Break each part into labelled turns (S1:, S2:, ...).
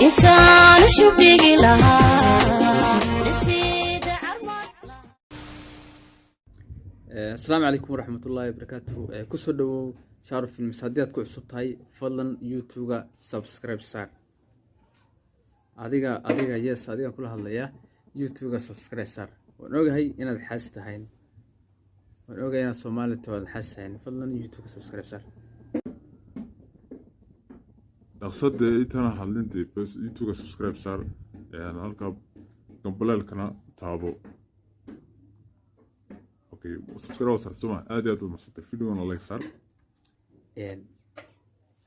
S1: intaan shubigi lahaa
S2: السلام عليكم ورحمة الله وبركاته. كسر دو شارف المساعدات كعصبت هاي فضلا يوتيوب سبسكرايب صار. أديك يس أديك كلها الله يا يوتيوب سبسكرايب صار. ونوجه هاي أنا الحاسة هاين. ونوجه أنا صومالي تو الحاسة هاين فضلا يوتيوب سبسكرايب صار.
S3: أقصد إنتنا حلنتي بس يوتيوب سبسكرايب صار يعني هالك قبل القناة تابو. اوكي سبسكرايب صار سمع ادي ادو مسطت فيديو انا لايك صار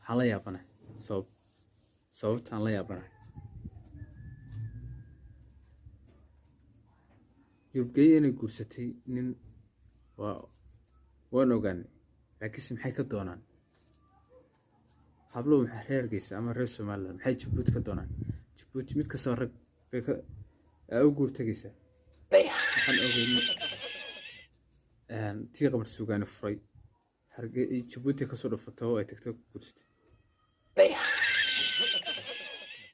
S2: حلا يابنا صوت حلا يابنا يبقى اني قرستي نين وانا اوغاني لكن maxay ka doonaan hablo maxay reerkiisa ama reer Soomaaliland maxay Djibouti ka doonaan Djibouti mid ka soo rag bay ka u guurtagaysa waxaan ogeeyay tii qabar suugaan furay hargey Djibouti ka soo dhafato oo ay tagto guursatay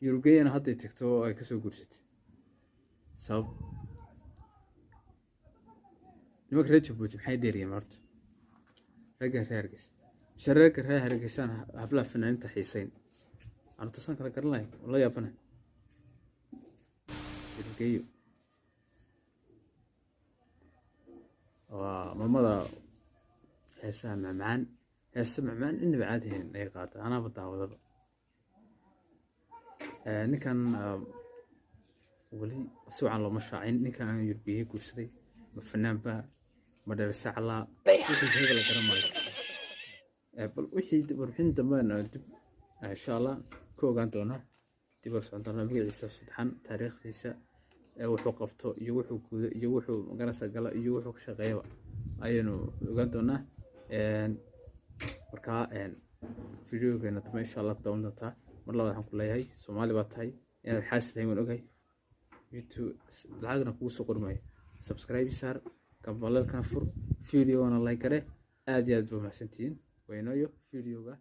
S2: Yurugayna hadda tagto oo ay ka soo guursatay sabab nimanka reer Djibouti maxay dheeriyeen horta ragga reerkiis sharreerka reer hargeysan habla fanaaniinta xiisayn aan tasan kala garan lahayn oo la yaabana Yurugayo ماما هسه معمان إني بعادهن أي قاطع أنا بتعوض نكان ولي سوى على مشاعين نكان يربيه كوسدي مفنان با مدرسة على وحي هذا الكلام بل وحي برحين دمان إن شاء الله كوغان دونا تبص عندنا بيعيسى سبحان تاريخ تيسا wuxuu qabto iyo wuxuu ganacsi gala iyo wuxuu ka shaqeeyo ayaynu ogaan doonaa marka fiidiyogeena tama insha Allah doon doonta mar labaad waxaan ku leeyahay Soomaali baa tahay inaad xaasiday waan ogahay YouTube lacagna kugu soo qormay subscribe sar kambalka fur fiidiyowna like gare aad iyo aad baa mahadsantiin waynayo fiidiyowga